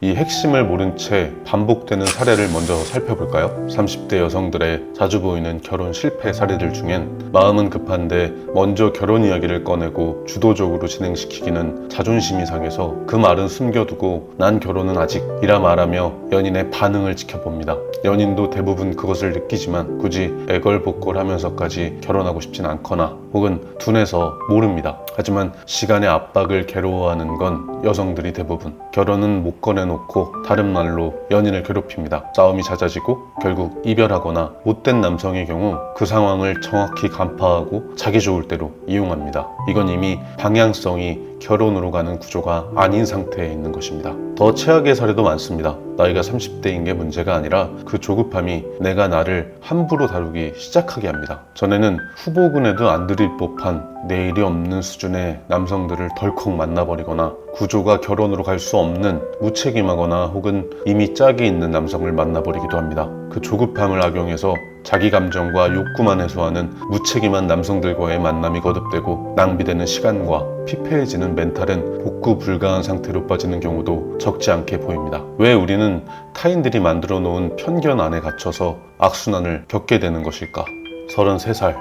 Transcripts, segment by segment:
이 핵심을 모른 채 반복되는 사례를 먼저 살펴볼까요? 30대 여성들의 자주 보이는 결혼 실패 사례들 중엔 마음은 급한데 먼저 결혼 이야기를 꺼내고 주도적으로 진행시키기는 자존심이 상해서 그 말은 숨겨두고 난 결혼은 아직 이라 말하며 연인의 반응을 지켜봅니다. 연인도 대부분 그것을 느끼지만 굳이 애걸복걸하면서까지 결혼하고 싶진 않거나 혹은 둔해서 모릅니다. 하지만 시간의 압박을 괴로워하는 건 여성들이 대부분. 결혼은 못 꺼내놓고 다른 말로 연인을 괴롭힙니다. 싸움이 잦아지고 결국 이별하거나 못된 남성의 경우 그 상황을 정확히 간파하고 자기 좋을 대로 이용합니다. 이건 이미 방향성이 결혼으로 가는 구조가 아닌 상태에 있는 것입니다. 더 최악의 사례도 많습니다. 나이가 30대인 게 문제가 아니라 그 조급함이 내가 나를 함부로 다루기 시작하게 합니다. 전에는 후보군에도 안 들일 법한 내일이 없는 수준의 남성들을 덜컥 만나버리거나 구조가 결혼으로 갈 수 없는 무책임하거나 혹은 이미 짝이 있는 남성을 만나버리기도 합니다. 그 조급함을 악용해서 자기 감정과 욕구만 해소하는 무책임한 남성들과의 만남이 거듭되고 낭비되는 시간과 피폐해지는 멘탈은 복구 불가한 상태로 빠지는 경우도 적지 않게 보입니다. 왜 우리는 타인들이 만들어 놓은 편견 안에 갇혀서 악순환을 겪게 되는 것일까? 33살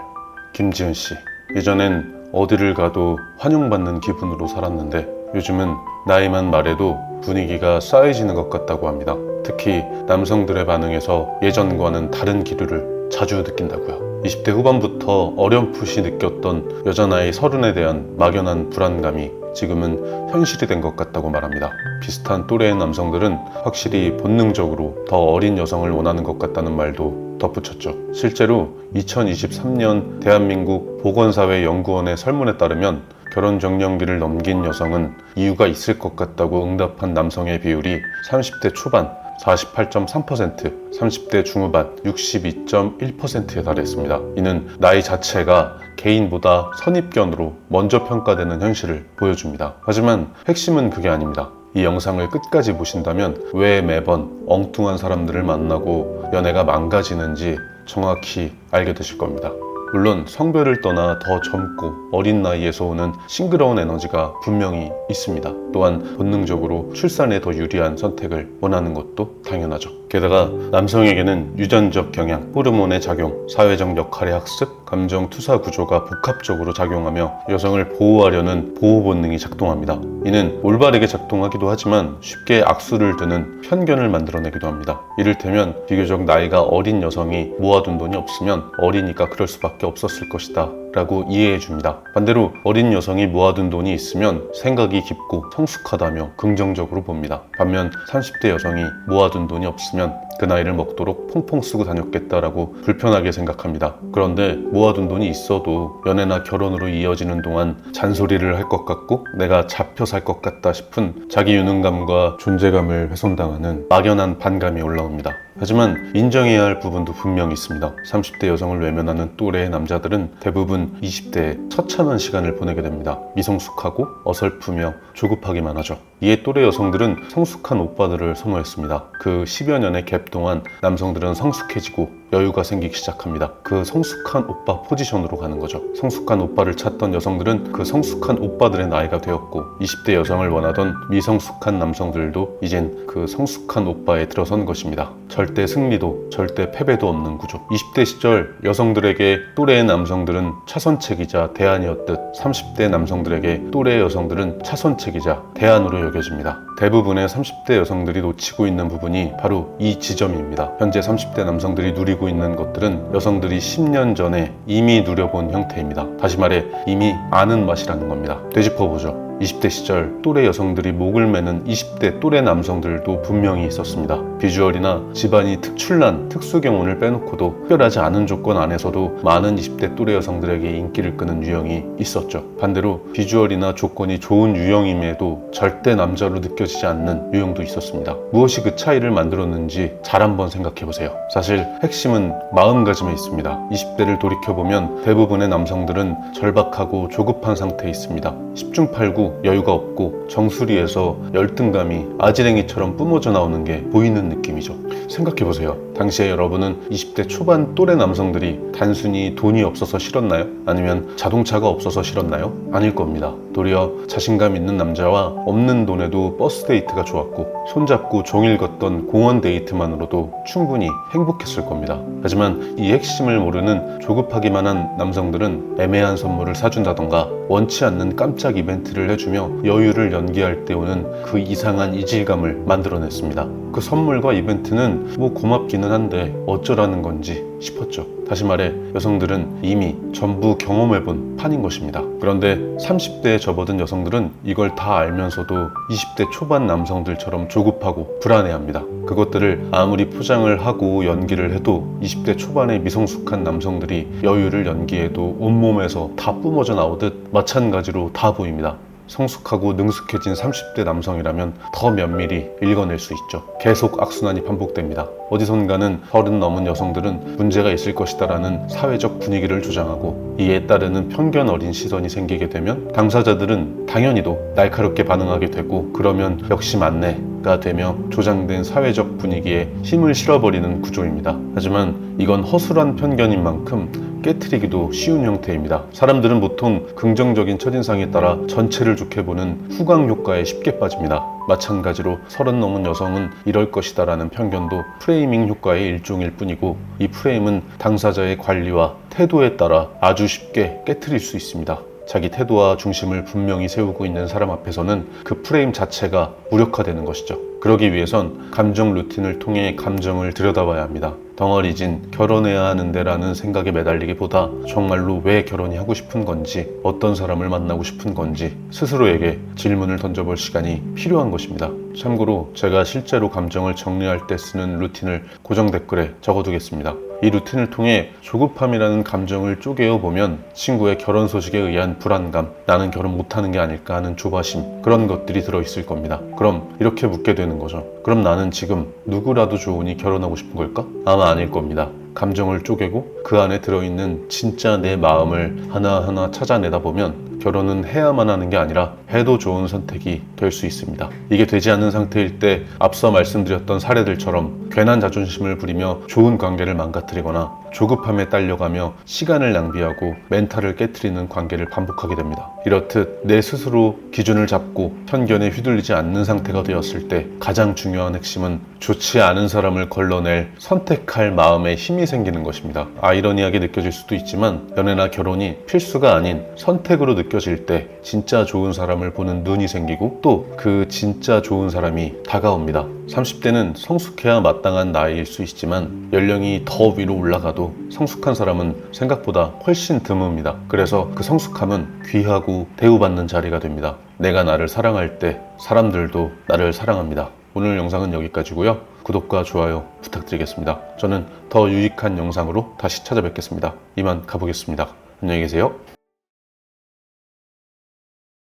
김지은 씨. 예전엔 어디를 가도 환영받는 기분으로 살았는데 요즘은 나이만 말해도 분위기가 싸해지는 것 같다고 합니다. 특히 남성들의 반응에서 예전과는 다른 기류를 자주 느낀다고요. 20대 후반부터 어렴풋이 느꼈던 여자 나이 30에 대한 막연한 불안감이 지금은 현실이 된 것 같다고 말합니다. 비슷한 또래의 남성들은 확실히 본능적으로 더 어린 여성을 원하는 것 같다는 말도 덧붙였죠. 실제로 2023년 대한민국 보건사회연구원의 설문에 따르면 결혼 정년기를 넘긴 여성은 이유가 있을 것 같다고 응답한 남성의 비율이 30대 초반 48.3%, 30대 중후반 62.1%에 달했습니다. 이는 나이 자체가 개인보다 선입견으로 먼저 평가되는 현실을 보여줍니다. 하지만 핵심은 그게 아닙니다. 이 영상을 끝까지 보신다면 왜 매번 엉뚱한 사람들을 만나고 연애가 망가지는지 정확히 알게 되실 겁니다. 물론 성별을 떠나 더 젊고 어린 나이에서 오는 싱그러운 에너지가 분명히 있습니다. 또한 본능적으로 출산에 더 유리한 선택을 원하는 것도 당연하죠. 게다가 남성에게는 유전적 경향, 호르몬의 작용, 사회적 역할의 학습, 감정 투사 구조가 복합적으로 작용하며 여성을 보호하려는 보호 본능이 작동합니다. 이는 올바르게 작동하기도 하지만 쉽게 악수를 두는 편견을 만들어내기도 합니다. 이를테면 비교적 나이가 어린 여성이 모아둔 돈이 없으면 어리니까 그럴 수밖에 없었을 것이다 라고 이해해 줍니다. 반대로 어린 여성이 모아둔 돈이 있으면 생각이 깊고 성숙하다며 긍정적으로 봅니다. 반면 30대 여성이 모아둔 돈이 없으면 그 나이를 먹도록 펑펑 쓰고 다녔겠다라고 불편하게 생각합니다. 그런데 모아둔 돈이 있어도 연애나 결혼으로 이어지는 동안 잔소리를 할 것 같고 내가 잡혀 살 것 같다 싶은 자기 유능감과 존재감을 훼손당하는 막연한 반감이 올라옵니다. 하지만 인정해야 할 부분도 분명히 있습니다. 30대 여성을 외면하는 또래의 남자들은 대부분 20대에 처참한 시간을 보내게 됩니다. 미성숙하고 어설프며 조급하기만 하죠. 이에 또래 여성들은 성숙한 오빠들을 선호했습니다. 그 10여 년의 갭 동안 남성들은 성숙해지고 여유가 생기기 시작합니다. 그 성숙한 오빠 포지션으로 가는 거죠. 성숙한 오빠를 찾던 여성들은 그 성숙한 오빠들의 나이가 되었고 20대 여성을 원하던 미성숙한 남성들도 이젠 그 성숙한 오빠에 들어선 것입니다. 절대 승리도 절대 패배도 없는 구조. 20대 시절 여성들에게 또래의 남성들은 차선책이자 대안이었듯 30대 남성들에게 또래의 여성들은 차선책이자 대안으로 여겨집니다. 대부분의 30대 여성들이 놓치고 있는 부분이 바로 이 지점입니다. 현재 30대 남성들이 누리고 있는 것들은 여성들이 10년 전에 이미 누려본 형태입니다. 다시 말해 이미 아는 맛이라는 겁니다. 되짚어보죠. 20대 시절 또래 여성들이 목을 매는 20대 또래 남성들도 분명히 있었습니다. 비주얼이나 집안이 특출난 특수경운을 빼놓고도 특별하지 않은 조건 안에서도 많은 20대 또래 여성들에게 인기를 끄는 유형이 있었죠. 반대로 비주얼이나 조건이 좋은 유형임에도 절대 남자로 느껴지지 않는 유형도 있었습니다. 무엇이 그 차이를 만들었는지 잘 한번 생각해보세요. 사실 핵심은 마음가짐에 있습니다. 20대를 돌이켜보면 대부분의 남성들은 절박하고 조급한 상태에 있습니다. 10중 8구 여유가 없고 정수리에서 열등감이 아지랭이처럼 뿜어져 나오는 게 보이는 느낌이죠. 생각해보세요. 당시에 여러분은 20대 초반 또래 남성들이 단순히 돈이 없어서 싫었나요? 아니면 자동차가 없어서 싫었나요? 아닐 겁니다. 도리어 자신감 있는 남자와 없는 돈에도 버스 버스 데이트가 좋았고 손잡고 종일 걷던 공원 데이트만으로도 충분히 행복했을 겁니다. 하지만 이 핵심을 모르는 조급하기만 한 남성들은 애매한 선물을 사준다던가 원치 않는 깜짝 이벤트를 해주며 여유를 연기할 때 오는 그 이상한 이질감을 만들어냈습니다. 그 선물과 이벤트는 뭐 고맙기는 한데 어쩌라는 건지 싶었죠. 다시 말해 여성들은 이미 전부 경험해본 판인 것입니다. 그런데 30대에 접어든 여성들은 이걸 다 알면서도 20대 초반 남성들처럼 조급하고 불안해합니다. 그것들을 아무리 포장을 하고 연기를 해도 20대 초반의 미성숙한 남성들이 여유를 연기해도 온몸에서 다 뿜어져 나오듯 마찬가지로 다 보입니다. 성숙하고 능숙해진 30대 남성이라면 더 면밀히 읽어낼 수 있죠. 계속 악순환이 반복됩니다. 어디선가는 30 넘은 여성들은 문제가 있을 것이다 라는 사회적 분위기를 조장하고 이에 따르는 편견 어린 시선이 생기게 되면 당사자들은 당연히도 날카롭게 반응하게 되고 그러면 역시 맞네가 되며 조장된 사회적 분위기에 힘을 실어버리는 구조입니다. 하지만 이건 허술한 편견인 만큼 깨트리기도 쉬운 형태입니다. 사람들은 보통 긍정적인 첫인상에 따라 전체를 좋게 보는 후광 효과에 쉽게 빠집니다. 마찬가지로 30 넘은 여성은 이럴 것이다 라는 편견도 프레이밍 효과의 일종일 뿐이고 이 프레임은 당사자의 관리와 태도에 따라 아주 쉽게 깨트릴 수 있습니다. 자기 태도와 중심을 분명히 세우고 있는 사람 앞에서는 그 프레임 자체가 무력화되는 것이죠. 그러기 위해선 감정 루틴을 통해 감정을 들여다봐야 합니다. 덩어리진 결혼해야 하는데 라는 생각에 매달리기보다 정말로 왜 결혼이 하고 싶은 건지, 어떤 사람을 만나고 싶은 건지 스스로에게 질문을 던져볼 시간이 필요한 것입니다. 참고로 제가 실제로 감정을 정리할 때 쓰는 루틴을 고정 댓글에 적어두겠습니다. 이 루틴을 통해 조급함이라는 감정을 쪼개어 보면 친구의 결혼 소식에 의한 불안감, 나는 결혼 못하는 게 아닐까 하는 조바심, 그런 것들이 들어있을 겁니다. 그럼 이렇게 묻게 되는 거죠. 그럼 나는 지금 누구라도 좋으니 결혼하고 싶은 걸까? 아마 아닐 겁니다. 감정을 쪼개고 그 안에 들어있는 진짜 내 마음을 하나하나 찾아내다 보면 결혼은 해야만 하는 게 아니라 해도 좋은 선택이 될 수 있습니다. 이게 되지 않는 상태일 때 앞서 말씀드렸던 사례들처럼 괜한 자존심을 부리며 좋은 관계를 망가뜨리거나 조급함에 딸려가며 시간을 낭비하고 멘탈을 깨트리는 관계를 반복하게 됩니다. 이렇듯 내 스스로 기준을 잡고 편견에 휘둘리지 않는 상태가 되었을 때 가장 중요한 핵심은 좋지 않은 사람을 걸러낼 선택할 마음에 힘이 생기는 것입니다. 아이러니하게 느껴질 수도 있지만 연애나 결혼이 필수가 아닌 선택으로 느껴질 때 진짜 좋은 사람을 보는 눈이 생기고 또 그 진짜 좋은 사람이 다가옵니다. 30대는 성숙해야 마땅한 나이일 수 있지만 연령이 더 위로 올라가도 성숙한 사람은 생각보다 훨씬 드뭅니다. 그래서 그 성숙함은 귀하고 대우받는 자리가 됩니다. 내가 나를 사랑할 때 사람들도 나를 사랑합니다. 오늘 영상은 여기까지고요. 구독과 좋아요 부탁드리겠습니다. 저는 더 유익한 영상으로 다시 찾아뵙겠습니다. 이만 가보겠습니다. 안녕히 계세요.